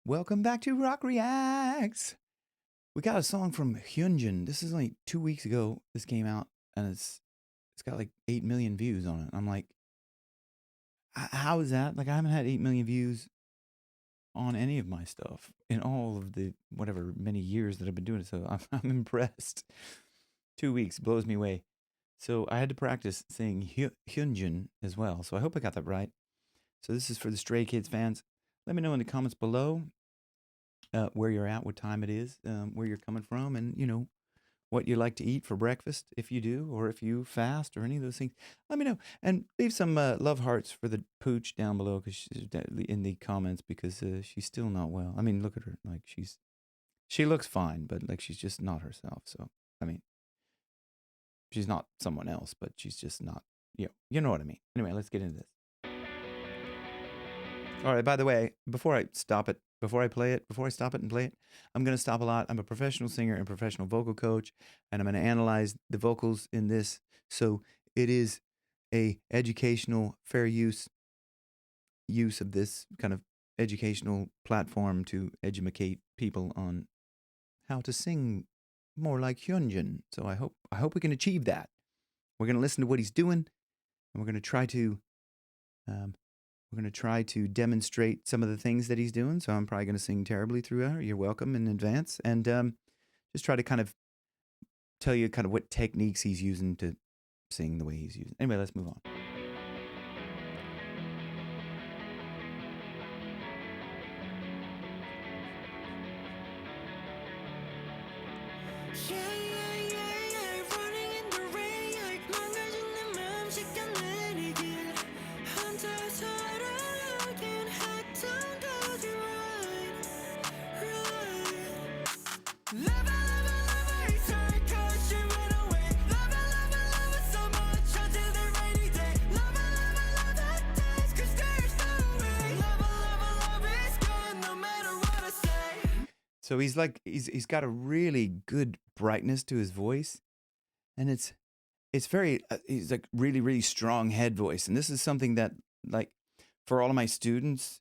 Welcome back to Rock Reacts. We got a song from Hyunjin. This is like 2 weeks ago. This came out, and it's got like 8 million views on it. I'm like, how is that? Like, I haven't had 8 million views on any of my stuff in all of the whatever many years that I've been doing it. So I'm impressed. 2 weeks blows me away. So I had to practice saying Hyunjin as well. So I hope I got that right. So this is for the Stray Kids fans. Let me know in the comments below where you're at, what time it is, where you're coming from, and, you know, what you like to eat for breakfast, if you do, or if you fast, or any of those things. Let me know. And leave some love hearts for the pooch down below in the comments, because she's still not well. I mean, look at her. Like, she looks fine, but, like, she's just not herself. So, I mean, she's not someone else, but she's just not, you know what I mean. Anyway, let's get into this. All right, by the way, before I stop it and play it, I'm going to stop a lot. I'm a professional singer and professional vocal coach, and I'm going to analyze the vocals in this. So it is a educational, fair use of this kind of educational platform to educate people on how to sing more like Hyunjin. So I hope we can achieve that. We're going to listen to what he's doing, and we're going to try to demonstrate some of the things that he's doing. So I'm probably going to sing terribly throughout. You're welcome in advance. And just try to kind of tell you kind of what techniques he's using to sing the way he's using. Anyway, let's move on. So he's got a really good brightness to his voice, and it's very he's like really, really strong head voice. And this is something that, like, for all of my students,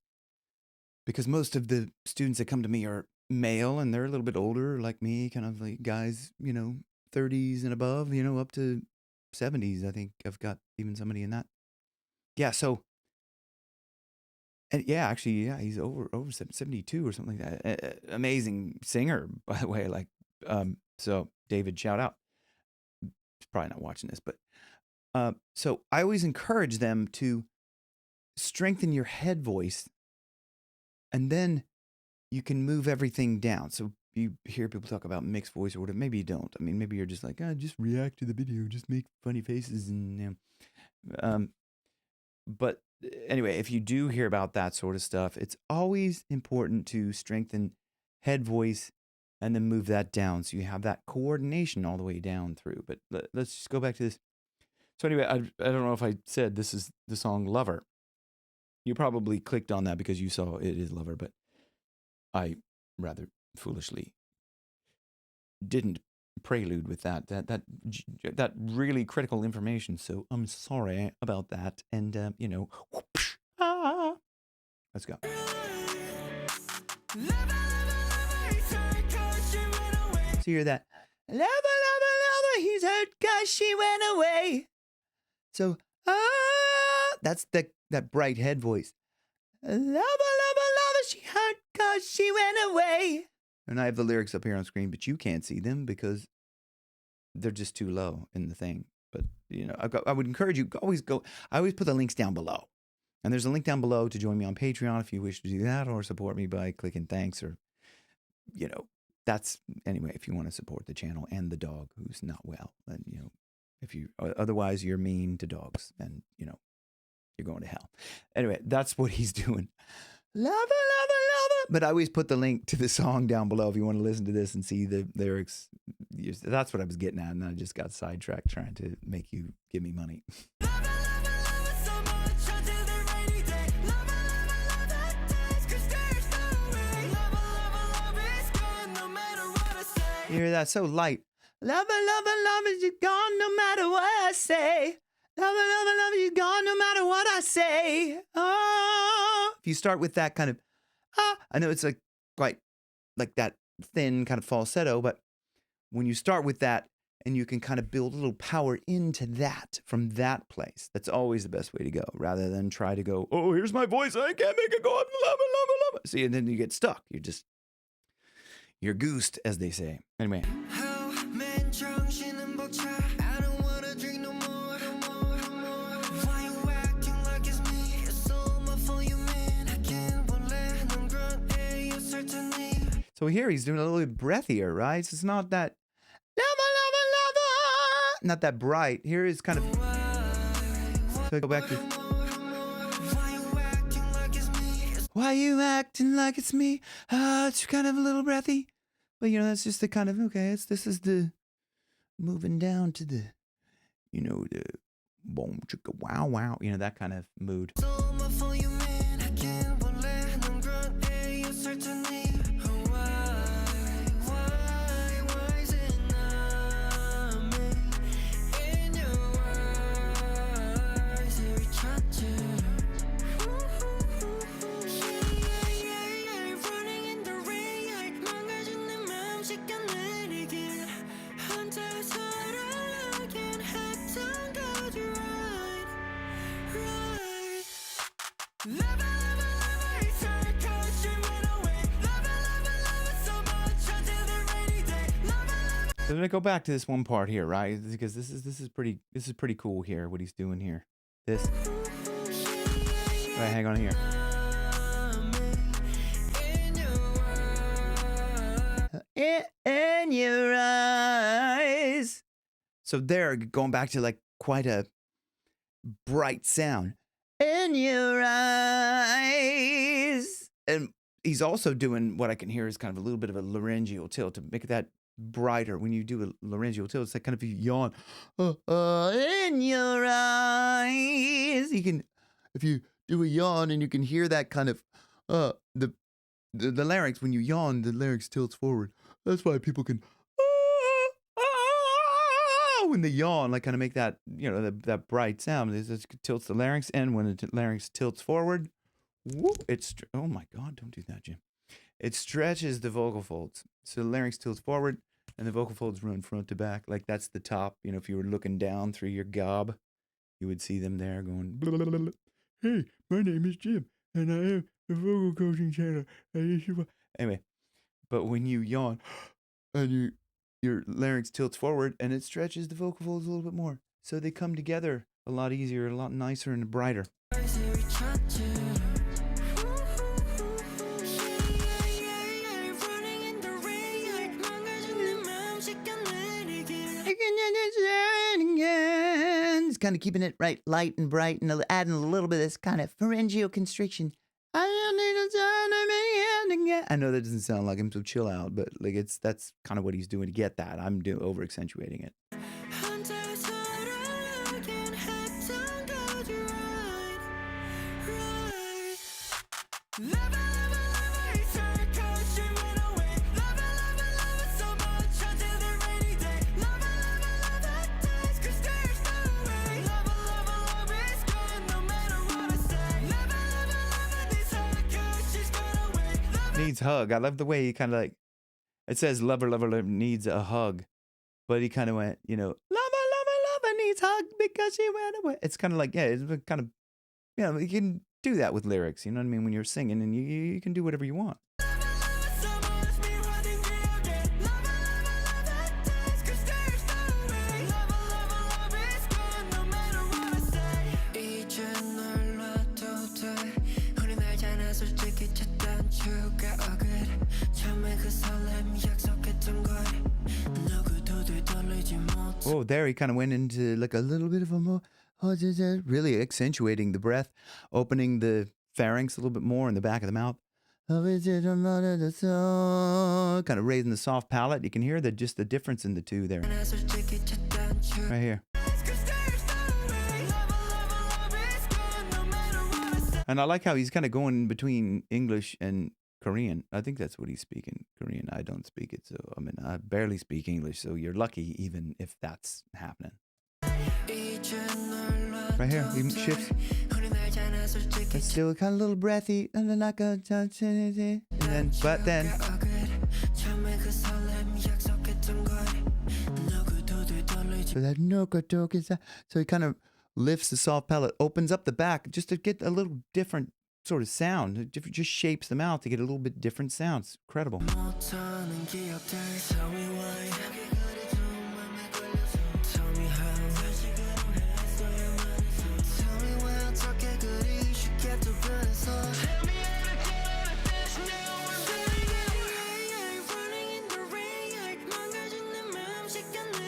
because most of the students that come to me are male, and they're a little bit older like me, kind of like guys, 30s and above, up to 70s. I think I've got even somebody in that. Yeah, so. And he's over 72 or something like that. Amazing singer, by the way. Like, so David, shout out. He's probably not watching this, but so I always encourage them to strengthen your head voice, and then you can move everything down. So you hear people talk about mixed voice or whatever. Maybe you don't. I mean, maybe you're just like, just react to the video, just make funny faces, and but anyway, if you do hear about that sort of stuff, it's always important to strengthen head voice and then move that down, so you have that coordination all the way down through. But let's just go back to this. So anyway, I don't know if I said this is the song Lover. You probably clicked on that because you saw it is Lover, but I rather foolishly didn't prelude with that really critical information. So I'm sorry about that. And let's go. So you hear that? Lover, he's hurt 'cause she went away. So that's that bright head voice. Lover, she hurt 'cause she went away. And I have the lyrics up here on screen, but you can't see them because they're just too low in the thing. But, I would encourage you, I always put the links down below. And there's a link down below to join me on Patreon if you wish to do that, or support me by clicking thanks, or, anyway, if you want to support the channel and the dog who's not well. And, otherwise you're mean to dogs, and, you're going to hell. Anyway, that's what he's doing. Lover. But I always put the link to the song down below if you want to listen to this and see the lyrics. That's what I was getting at, and I just got sidetracked trying to make you give me money. You hear that? So light. Lover, you're gone no matter what I say. Lover, you're gone no matter what I say. Oh. If you start with that kind of, I know it's like quite like that thin kind of falsetto, but when you start with that and you can kind of build a little power into that from that place, that's always the best way to go, rather than try to go, oh, here's my voice, I can't make it go up, love it, love it, love it. See, and then you get stuck. You're goosed, as they say. Anyway. So here he's doing a little bit breathier, right? It's not that not that bright. Here is kind of, so I go back to, why you acting like it's me? It's kind of a little breathy, but you know, that's just the kind of, okay, this is the moving down to the, you know, the boom chicka wow wow, you know, that kind of mood. So I'm gonna go back to this one part here, right? Because this is pretty cool here. What he's doing here, this. Right, hang on here. In your eyes. So there, going back to like quite a bright sound. In your eyes. And he's also doing what I can hear is kind of a little bit of a laryngeal tilt to make that brighter. When you do a laryngeal tilt, it's like kind of a yawn. In your eyes. You can, if you do a yawn and you can hear that kind of, the larynx, when you yawn, the larynx tilts forward. That's why people can, when they yawn, like kind of make that, you know, that bright sound. It tilts the larynx, and when the larynx tilts forward, whoop, oh my God, don't do that, Jim. It stretches the vocal folds. So the larynx tilts forward and the vocal folds run front to back. Like that's the top. You know, if you were looking down through your gob, you would see them there going, blah, blah, blah, blah. Hey, my name is Jim and I am the vocal coaching channel. Anyway, but when you yawn and your larynx tilts forward and it stretches the vocal folds a little bit more. So they come together a lot easier, a lot nicer and brighter. It's kind of keeping it right, light and bright, and adding a little bit of this kind of pharyngeal constriction. I know that doesn't sound like him, so chill out, but like that's kind of what he's doing to get that. I'm over accentuating it. Needs hug. I love the way he kind of like, it says lover needs a hug, but he kind of went, you know, lover needs hug because she went away. It's kind of like, yeah, it's kind of, you know, you can do that with lyrics, you know what I mean, when you're singing, and you can do whatever you want. Oh, there he kind of went into like a little bit of a more, really accentuating the breath, opening the pharynx a little bit more in the back of the mouth. Kind of raising the soft palate. You can hear just the difference in the two there. Right here. And I like how he's kind of going between English and Korean. I think that's what he's speaking, Korean. I don't speak it, so I mean, I barely speak English, so you're lucky even if that's happening. Right here, he shifts. It's still kind of a little breathy, and then like a but then. So that so he kind of lifts the soft palate, opens up the back just to get a little different sort of sound. It just shapes the mouth to get a little bit different sounds. Incredible.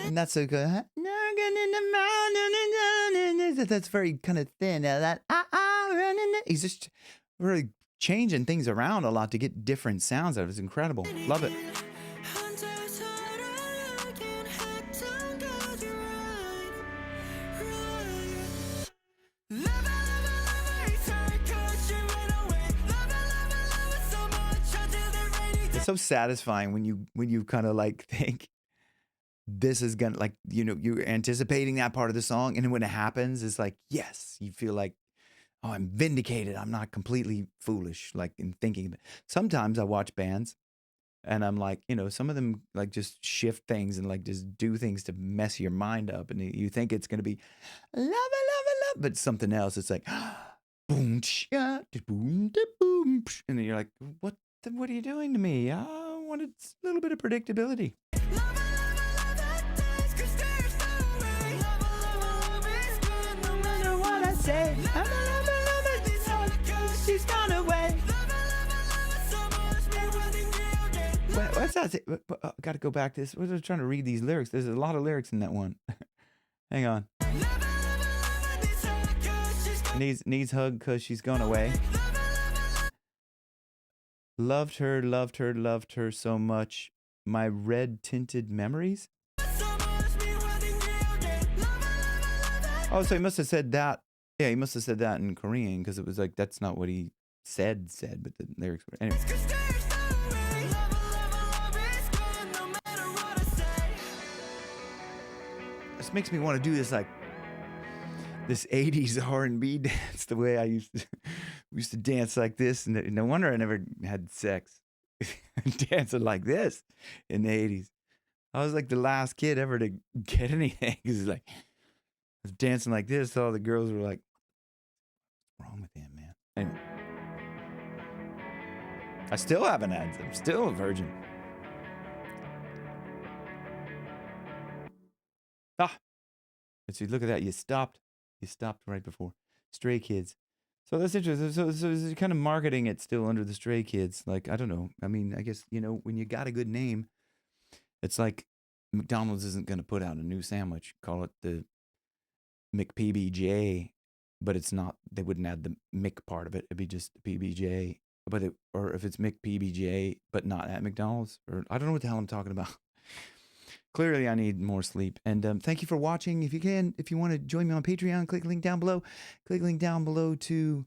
And that's so good. That's very kind of thin. He's just really changing things around a lot to get different sounds out of it. It's incredible. Love it. It's so satisfying when you kind of like think this is gonna, like, you know, you're anticipating that part of the song, and then when it happens, it's like, yes, you feel like, oh, I'm vindicated. I'm not completely foolish, like, in thinking of it. Sometimes I watch bands and I'm like, you know, some of them like just shift things and like just do things to mess your mind up, and you think it's gonna be love, but something else. It's like boom, boom, boom, and then you're like, what are you doing to me? I wanted a little bit of predictability. She's gone away. What's that? Got to go back to this. We're trying to read these lyrics. There's a lot of lyrics in that one. Hang on. Needs hug because she's gone away. Loved her so much. My red tinted memories. Oh, so he must have said that. Yeah, he must have said that in Korean, because it was like, that's not what he said, but the lyrics were. Anyway. This makes me want to do this, like, this 80s R&B dance the way I used to dance like this. And no wonder I never had sex. Dancing like this in the 80s. I was like the last kid ever to get anything. Because like, I was dancing like this. All the girls were like, what's wrong with him, man? Anyway. I still haven't had. I'm still a virgin. Let's see, look at that. You stopped right before. Stray Kids. So that's interesting. So it's kind of marketing it still under the Stray Kids. Like, I don't know. I mean, I guess, you know, when you got a good name, it's like McDonald's isn't going to put out a new sandwich. Call it the McPBJ. But it's not, they wouldn't add the Mick part of it. It'd be just PBJ. Or if it's McPBJ, but not at McDonald's. Or I don't know what the hell I'm talking about. Clearly, I need more sleep. And thank you for watching. If you want to join me on Patreon, click the link down below. Click the link down below to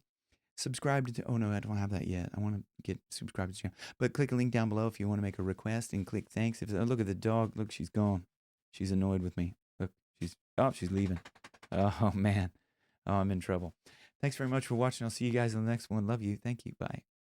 subscribe to. Oh no, I don't have that yet. I want to get subscribed to the channel. But click the link down below if you want to make a request, and click thanks. Look at the dog. Look, she's gone. She's annoyed with me. Look, she's leaving. Oh man. Oh, I'm in trouble. Thanks very much for watching. I'll see you guys in the next one. Love you. Thank you. Bye.